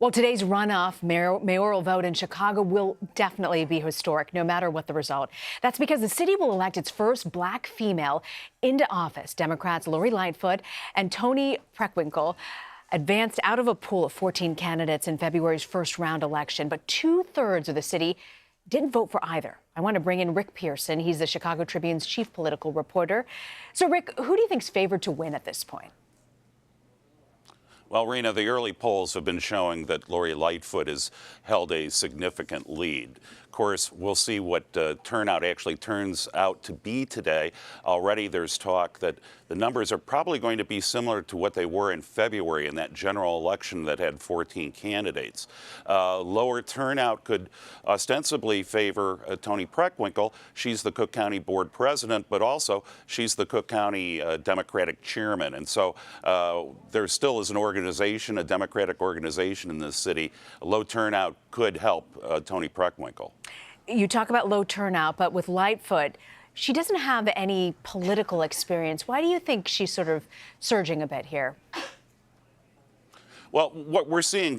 Well, today's runoff mayoral vote in Chicago will definitely be historic, no matter what the result. That's because the city will elect its first black female into office. Democrats Lori Lightfoot and Toni Preckwinkle advanced out of a pool of 14 candidates in February's first round election, but 2/3 of the city didn't vote for either. I want to bring in Rick Pearson. He's the Chicago Tribune's chief political reporter. So, Rick, who do you think's favored to win at this point? Well, Rena, the early polls have been showing that Lori Lightfoot has held a significant lead. Of course, we'll see what turnout actually turns out to be today. Already there's talk that the numbers are probably going to be similar to what they were in February in that general election that had 14 candidates. Lower turnout could ostensibly favor Toni Preckwinkle. She's the Cook County Board President, but also she's the Cook County Democratic Chairman. And so there still is an organization, a Democratic organization in this city. A low turnout could help Toni Preckwinkle. You talk about low turnout, but with Lightfoot, she doesn't have any political experience. Why do you think she's sort of surging a bit here? Well, what we're seeing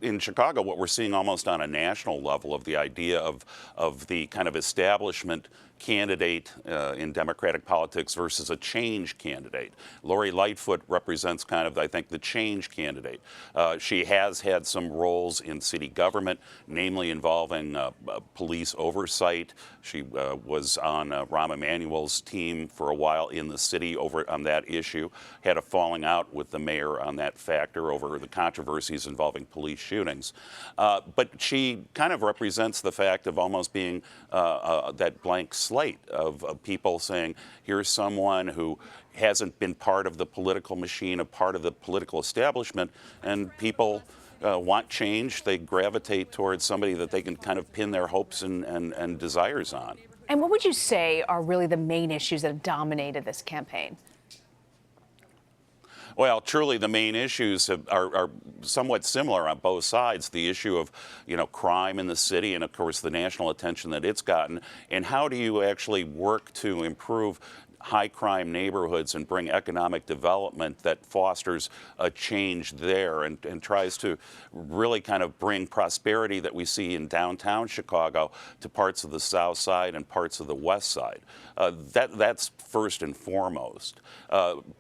in Chicago, what we're seeing almost on a national level of the idea of the kind of establishment candidate in Democratic politics versus a change candidate. Lori Lightfoot represents I think, the change candidate. She has had some roles in city government, namely involving police oversight. She was on Rahm Emanuel's team for a while in the city over on that issue, had a falling out with the mayor on that factor over the controversies involving police shootings. But she kind of represents the fact of almost being that blank slate of people saying, here's someone who hasn't been part of the political machine, a part of the political establishment, and people want change. They gravitate towards somebody that they can kind of pin their hopes and desires on. And what would you say are really the main issues that have dominated this campaign? Well, truly, the main issues are somewhat similar on both sides. The issue of, crime in the city and, of course, the national attention that it's gotten. And how do you actually work to improve high crime neighborhoods and bring economic development that fosters a change there and tries to really kind of bring prosperity that we see in downtown Chicago to parts of the south side and parts of the west side. That's first and foremost.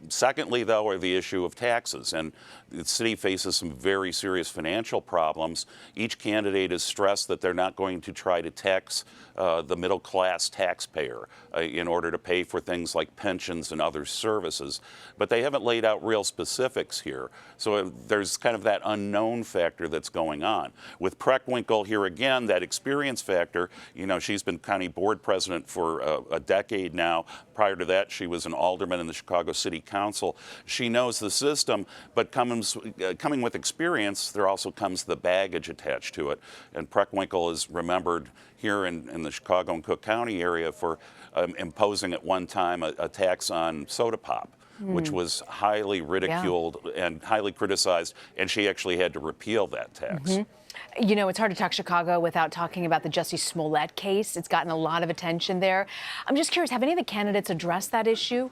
Secondly, though, are the issue of taxes. And the city faces some very serious financial problems. Each candidate has stressed that they're not going to try to tax the middle class taxpayer in order to pay for things like pensions and other services. But they haven't laid out real specifics here. So there's kind of that unknown factor that's going on. With Preckwinkle here again, that experience factor, she's been county board president for a decade now. Prior to that, she was an alderman in the Chicago City Council. She knows the system, but coming with experience, there also comes the baggage attached to it. And Preckwinkle is remembered here in the Chicago and Cook County area for imposing at one time a tax on soda pop, which was highly ridiculed and highly criticized, and she actually had to repeal that tax. It's hard to talk Chicago without talking about the Jussie Smollett case. It's gotten a lot of attention there. I'm just curious, have any of the candidates addressed that issue?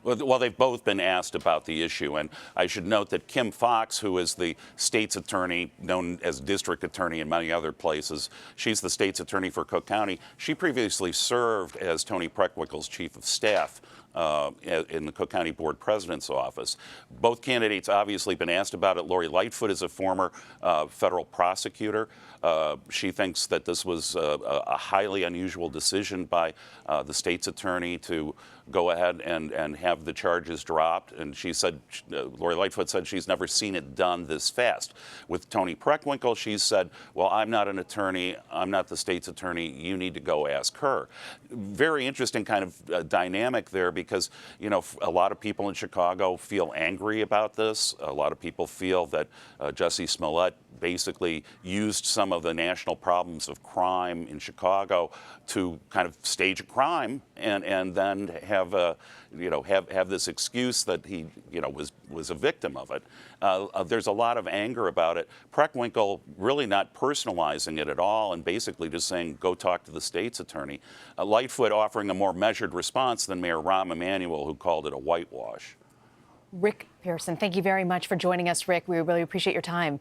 Well, they've both been asked about the issue, and I should note that Kim Foxx, who is the state's attorney, known as district attorney in many other places, she's the state's attorney for Cook County. She previously served as Toni Preckwinkle's chief of staff in the Cook County Board President's office. Both candidates obviously been asked about it. Lori Lightfoot is a former federal prosecutor. She thinks that this was a highly unusual decision by the state's attorney to go ahead and have the charges dropped. And she said, Lori Lightfoot said she's never seen it done this fast. With Toni Preckwinkle, she said, well, I'm not an attorney. I'm not the state's attorney. You need to go ask her. Very interesting kind of dynamic there because, a lot of people in Chicago feel angry about this. A lot of people feel that Jussie Smollett basically used some of the national problems of crime in Chicago to kind of stage a crime and then have this excuse that he was a victim of it. There's a lot of anger about it. Preckwinkle really not personalizing it at all and basically just saying go talk to the state's attorney. Lightfoot offering a more measured response than Mayor Rahm Emanuel, who called it a whitewash. Rick, Pearson, thank you very much for joining us, Rick. We really appreciate your time.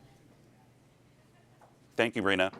Thank you, Rena.